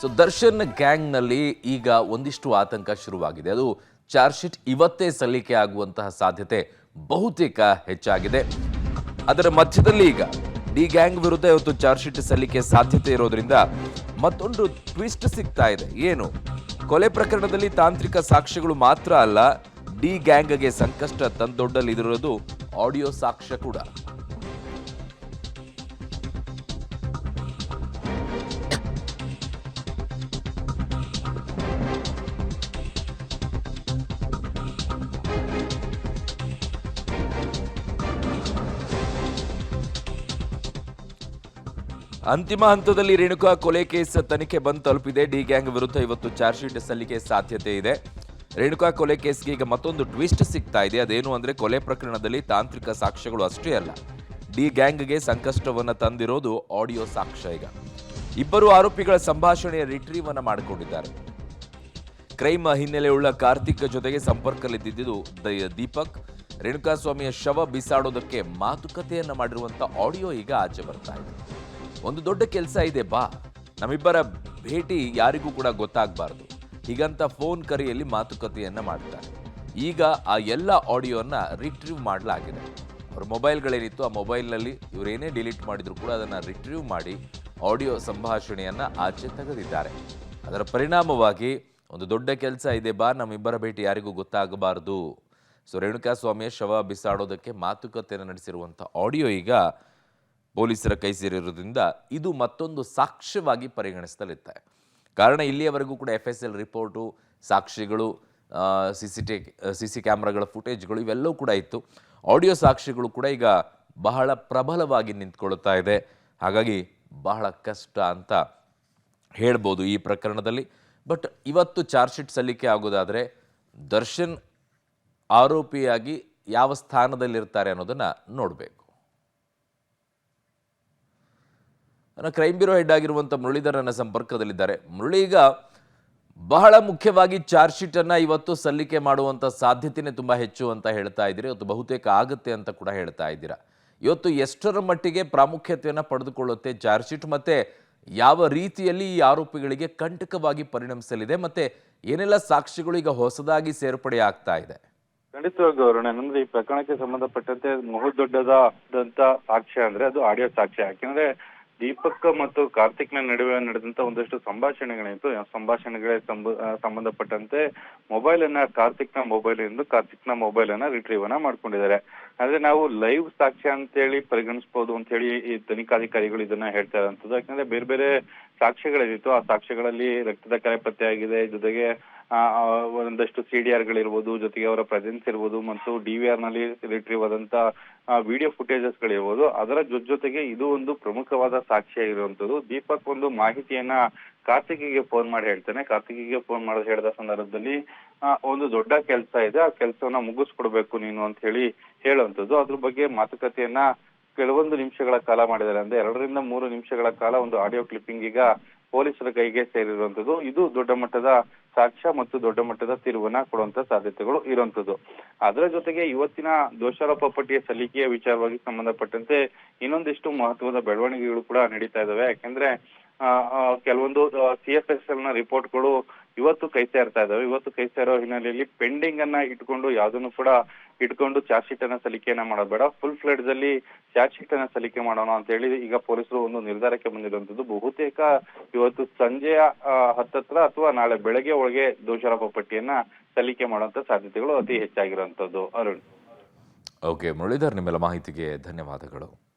So Darshan ಗ್ಯಾಂಗ್ನಲ್ಲಿ ಈಗ ಒಂದಿಷ್ಟು ಆತಂಕ ಶುರುವಾಗಿದೆ. ಅದು ಚಾರ್ಜ್ ಶೀಟ್ ಇವತ್ತೇ ಸಲ್ಲಿಕೆ ಆಗುವಂತಹ ಸಾಧ್ಯತೆ ಬಹುತೇಕ ಹೆಚ್ಚಾಗಿದೆ. ಅದರ ಮಧ್ಯದಲ್ಲಿ ಈಗ ಡಿ ಗ್ಯಾಂಗ್ ವಿರುದ್ಧ ಇವತ್ತು ಚಾರ್ಜ್ ಶೀಟ್ ಸಲ್ಲಿಕೆ ಸಾಧ್ಯತೆ ಇರೋದ್ರಿಂದ ಮತ್ತೊಂದು ಟ್ವಿಸ್ಟ್ ಸಿಗ್ತಾ ಇದೆ. ಏನು? ಕೊಲೆ ಪ್ರಕರಣದಲ್ಲಿ ತಾಂತ್ರಿಕ ಸಾಕ್ಷ್ಯಗಳು ಮಾತ್ರ ಅಲ್ಲ, ಡಿ ಗ್ಯಾಂಗ್ಗೆ ಸಂಕಷ್ಟ ತಂದೊಡ್ಡಲಿದಿರೋದು ಆಡಿಯೋ ಸಾಕ್ಷ್ಯ ಕೂಡ. ಅಂತಿಮ ಹಂತದಲ್ಲಿ ರೇಣುಕಾ ಕೊಲೆ ಕೇಸ್ ತನಿಖೆ ಬಂದು ತಲುಪಿದೆ. ಡಿ ಗ್ಯಾಂಗ್ ವಿರುದ್ಧ ಇವತ್ತು ಚಾರ್ಜ್ ಶೀಟ್ ಸಲ್ಲಿಕೆ ಸಾಧ್ಯತೆ ಇದೆ. ರೇಣುಕಾ ಕೊಲೆ ಕೇಸ್ಗೆ ಈಗ ಮತ್ತೊಂದು ಟ್ವಿಸ್ಟ್ ಸಿಗ್ತಾ ಇದೆ. ಅದೇನು ಅಂದ್ರೆ, ಕೊಲೆ ಪ್ರಕರಣದಲ್ಲಿ ತಾಂತ್ರಿಕ ಸಾಕ್ಷ್ಯಗಳು ಅಷ್ಟೇ ಅಲ್ಲ, ಡಿ ಗ್ಯಾಂಗ್ಗೆ ಸಂಕಷ್ಟವನ್ನ ತಂದಿರೋದು ಆಡಿಯೋ ಸಾಕ್ಷ್ಯ. ಈಗ ಇಬ್ಬರು ಆರೋಪಿಗಳ ಸಂಭಾಷಣೆಯ ರಿಟ್ರೀವ್ ಅನ್ನ ಮಾಡಿಕೊಂಡಿದ್ದಾರೆ. ಕ್ರೈಮ್ ಹಿನ್ನೆಲೆಯುಳ್ಳ ಕಾರ್ತಿಕ್ ಜೊತೆಗೆ ಸಂಪರ್ಕದಲ್ಲಿದ್ದು ದೀಪಕ್ ರೇಣುಕಾಸ್ವಾಮಿಯ ಶವ ಬಿಸಾಡೋದಕ್ಕೆ ಮಾತುಕತೆಯನ್ನ ಮಾಡಿರುವಂತ ಆಡಿಯೋ ಈಗ ಆಚೆ ಬರ್ತಾ ಇದೆ. ಒಂದು ದೊಡ್ಡ ಕೆಲಸ ಇದೆ ಬಾ, ನಮ್ಮಿಬ್ಬರ ಭೇಟಿ ಯಾರಿಗೂ ಕೂಡ ಗೊತ್ತಾಗಬಾರ್ದು, ಹೀಗಂತ ಫೋನ್ ಕರೆಯಲ್ಲಿ ಮಾತುಕತೆಯನ್ನ ಮಾಡ್ತಾರೆ. ಈಗ ಆ ಎಲ್ಲ ಆಡಿಯೋನ ರಿಟ್ರೀವ್ ಮಾಡಲಾಗಿದೆ. ಅವ್ರ ಮೊಬೈಲ್ಗಳೇನಿತ್ತು ಆ ಮೊಬೈಲ್ನಲ್ಲಿ ಇವರೇನೇ ಡಿಲೀಟ್ ಮಾಡಿದ್ರು ಕೂಡ ಅದನ್ನು ರಿಟ್ರೀವ್ ಮಾಡಿ ಆಡಿಯೋ ಸಂಭಾಷಣೆಯನ್ನ ಆಚೆ ತೆಗೆದಿದ್ದಾರೆ. ಅದರ ಪರಿಣಾಮವಾಗಿ ಒಂದು ದೊಡ್ಡ ಕೆಲಸ ಇದೆ ಬಾ, ನಮ್ಮಿಬ್ಬರ ಭೇಟಿ ಯಾರಿಗೂ ಗೊತ್ತಾಗಬಾರ್ದು. ಸೊ ರೇಣುಕಾಸ್ವಾಮಿಯ ಶವ ಬಿಸಾಡೋದಕ್ಕೆ ಮಾತುಕತೆಯನ್ನು ನಡೆಸಿರುವಂಥ ಆಡಿಯೋ ಈಗ ಪೊಲೀಸರ ಕೈ ಸೇರಿರೋದ್ರಿಂದ ಇದು ಮತ್ತೊಂದು ಸಾಕ್ಷ್ಯವಾಗಿ ಪರಿಗಣಿಸಲಿದೆ. ಕಾರಣ ಇಲ್ಲಿಯವರೆಗೂ ಕೂಡ FSL ರಿಪೋರ್ಟು, ಸಾಕ್ಷಿಗಳು, ಸಿ ಕ್ಯಾಮ್ರಾಗಳ ಫುಟೇಜ್ಗಳು ಇವೆಲ್ಲವೂ ಕೂಡ ಇತ್ತು. ಆಡಿಯೋ ಸಾಕ್ಷಿಗಳು ಕೂಡ ಈಗ ಬಹಳ ಪ್ರಬಲವಾಗಿ ನಿಂತ್ಕೊಳ್ತಾ ಇದೆ. ಹಾಗಾಗಿ ಬಹಳ ಕಷ್ಟ ಅಂತ ಹೇಳ್ಬೋದು ಈ ಪ್ರಕರಣದಲ್ಲಿ. ಬಟ್ ಇವತ್ತು ಚಾರ್ಜ್ ಶೀಟ್ ಸಲ್ಲಿಕೆ ಆಗೋದಾದರೆ ದರ್ಶನ್ ಆರೋಪಿಯಾಗಿ ಯಾವ ಸ್ಥಾನದಲ್ಲಿರ್ತಾರೆ ಅನ್ನೋದನ್ನು ನೋಡಬೇಕು. ಕ್ರೈಮ್ ಬ್ಯೂರೋ ಹೆಡ್ ಆಗಿರುವಂಥ ಮುರಳೀಧರ್ ನನ್ನ ಸಂಪರ್ಕದಲ್ಲಿದ್ದಾರೆ. ಮುರಳಿ, ಈಗ ಬಹಳ ಮುಖ್ಯವಾಗಿ ಚಾರ್ಜ್ ಶೀಟ್ ಅನ್ನ ಇವತ್ತು ಸಲ್ಲಿಕೆ ಮಾಡುವಂತ ಸಾಧ್ಯತೆನೇ ತುಂಬಾ ಹೆಚ್ಚು ಅಂತ ಹೇಳ್ತಾ ಇದ್ದೀರಿ. ಇವತ್ತು ಬಹುತೇಕ ಆಗುತ್ತೆ ಅಂತ ಕೂಡ ಹೇಳ್ತಾ ಇದ್ದೀರಾ. ಇವತ್ತು ಎಷ್ಟರ ಮಟ್ಟಿಗೆ ಪ್ರಾಮುಖ್ಯತೆಯನ್ನು ಪಡೆದುಕೊಳ್ಳುತ್ತೆ ಚಾರ್ಜ್ ಶೀಟ್, ಮತ್ತೆ ಯಾವ ರೀತಿಯಲ್ಲಿ ಈ ಆರೋಪಿಗಳಿಗೆ ಕಂಟಕವಾಗಿ ಪರಿಣಮಿಸಲಿದೆ, ಮತ್ತೆ ಏನೆಲ್ಲ ಸಾಕ್ಷಿಗಳು ಈಗ ಹೊಸದಾಗಿ ಸೇರ್ಪಡೆ ಆಗ್ತಾ ಇದೆ? ಖಂಡಿತವಾಗಿ ಅವರಣ್ಣ, ನಮ್ದು ಈ ಪ್ರಕರಣಕ್ಕೆ ಸಂಬಂಧಪಟ್ಟಂತೆ ಬಹುದೊಡ್ಡದಾದಂತ ಸಾಕ್ಷ್ಯ ಅಂದ್ರೆ ಅದು ಆಡಿಯೋ ಸಾಕ್ಷ್ಯ. ಯಾಕೆಂದ್ರೆ ದೀಪಕ್ ಮತ್ತು ಕಾರ್ತಿಕ್ನ ನಡುವೆ ನಡೆದಂತ ಒಂದಷ್ಟು ಸಂಭಾಷಣೆಗಳಿತ್ತು. ಸಂಭಾಷಣೆಗಳಿಗೆ ಸಂಬಂಧಪಟ್ಟಂತೆ ಕಾರ್ತಿಕ್ನ ಮೊಬೈಲ್ ಅನ್ನ ರಿಟ್ರೀವ್ ಅನ್ನ ಮಾಡ್ಕೊಂಡಿದ್ದಾರೆ. ಆದ್ರೆ ನಾವು ಲೈವ್ ಸಾಕ್ಷ್ಯ ಅಂತೇಳಿ ಪರಿಗಣಿಸಬಹುದು ಅಂತ ಹೇಳಿ ಈ ತನಿಖಾಧಿಕಾರಿಗಳು ಇದನ್ನ ಹೇಳ್ತಾ ಇರುವಂತದ್ದು. ಯಾಕಂದ್ರೆ ಬೇರೆ ಬೇರೆ ಸಾಕ್ಷ್ಯಗಳೇನಿತ್ತು ಆ ಸಾಕ್ಷ್ಯಗಳಲ್ಲಿ ರಕ್ತದ ಕಲೆ ಪತ್ತೆ ಆಗಿದೆ, ಜೊತೆಗೆ ಒಂದಷ್ಟು CDR ಗಳಿರ್ಬೋದು, ಜೊತೆಗೆ ಅವರ ಪ್ರೆಸೆನ್ಸ್ ಇರ್ಬೋದು, ಮತ್ತು DVR ನಲ್ಲಿ ರಿಟ್ರೀವ್ ಆದಂತ ವಿಡಿಯೋ ಫುಟೇಜಸ್ ಗಳಿರ್ಬೋದು. ಅದರ ಜೊತೆಗೆ ಇದು ಒಂದು ಪ್ರಮುಖವಾದ ಸಾಕ್ಷ್ಯ ಇರುವಂತದ್ದು. ದೀಪಕ್ ಒಂದು ಮಾಹಿತಿಯನ್ನ ಕಾರ್ತಿಕಿಗೆ ಫೋನ್ ಮಾಡಿ ಹೇಳ್ತಾನೆ. ಕಾರ್ತಿಕಿಗೆ ಫೋನ್ ಮಾಡಿ ಹೇಳಿದ ಸಂದರ್ಭದಲ್ಲಿ ಒಂದು ದೊಡ್ಡ ಕೆಲಸ ಇದೆ, ಆ ಕೆಲಸವನ್ನ ಮುಗಿಸ್ಕೊಡ್ಬೇಕು ನೀನು ಅಂತ ಹೇಳುವಂತದ್ದು. ಅದ್ರ ಬಗ್ಗೆ ಮಾತುಕತೆಯನ್ನ ಕೆಲವೊಂದು ನಿಮಿಷಗಳ ಕಾಲ ಮಾಡಿದ್ದಾರೆ. ಅಂದ್ರೆ 2 ರಿಂದ 3 ನಿಮಿಷಗಳ ಕಾಲ ಒಂದು ಆಡಿಯೋ ಕ್ಲಿಪ್ಪಿಂಗ್ ಈಗ ಪೊಲೀಸರ ಕೈಗೆ ಸೇರಿರುವಂತದ್ದು. ಇದು ದೊಡ್ಡ ಮಟ್ಟದ ಸಾಕ್ಷ್ಯ ಮತ್ತು ದೊಡ್ಡ ಮಟ್ಟದ ತಿರುವನ್ನ ಕೊಡುವಂತ ಸಾಧ್ಯತೆಗಳು ಇರುವಂತದ್ದು. ಅದರ ಜೊತೆಗೆ ಇವತ್ತಿನ ದೋಷಾರೋಪ ಪಟ್ಟಿಯ ಸಲ್ಲಿಕೆಯ ವಿಚಾರವಾಗಿ ಸಂಬಂಧಪಟ್ಟಂತೆ ಇನ್ನೊಂದಿಷ್ಟು ಮಹತ್ವದ ಬೆಳವಣಿಗೆಗಳು ಕೂಡ ನಡೀತಾ ಇದಾವೆ. ಯಾಕೆಂದ್ರೆ ಕೆಲವೊಂದು CFSL ನ ರಿಪೋರ್ಟ್ಗಳು ಇವತ್ತು ಕೈ ಸೇರ್ತಾ ಇದಾವೆ. ಇವತ್ತು ಕೈ ಸೇರೋ ಹಿನ್ನೆಲೆಯಲ್ಲಿ ಪೆಂಡಿಂಗ್ ಅನ್ನ ಯಾವುದನ್ನು ಕೂಡ ಇಟ್ಕೊಂಡು ಚಾರ್ಜ್ ಶೀಟ್ ಅನ್ನ ಸಲ್ಲಿಕೆಯನ್ನ ಮಾಡೋದು ಬೇಡ, ಫುಲ್ ಫ್ಲೆಡ್ಜ್ ಅಲ್ಲಿ ಚಾರ್ಜ್ ಶೀಟ್ ಅನ್ನ ಸಲ್ಲಿಕೆ ಮಾಡೋಣ ಅಂತ ಹೇಳಿ ಈಗ ಪೊಲೀಸರು ಒಂದು ನಿರ್ಧಾರಕ್ಕೆ ಬಂದಿರುವಂತದ್ದು. ಬಹುತೇಕ ಇವತ್ತು ಸಂಜೆಯ ಹತ್ತತ್ರ ಅಥವಾ ನಾಳೆ ಬೆಳಗ್ಗೆ ಒಳಗೆ ದೋಷಾರೋಪ ಪಟ್ಟಿಯನ್ನ ಸಲ್ಲಿಕೆ ಮಾಡುವಂತ ಸಾಧ್ಯತೆಗಳು ಅತಿ ಹೆಚ್ಚಾಗಿರುವಂತದ್ದು. ಅರುಣ್. ಓಕೆ ಮುರಳೀಧರ್, ನಿಮ್ಮೆಲ್ಲ ಮಾಹಿತಿಗೆ ಧನ್ಯವಾದಗಳು.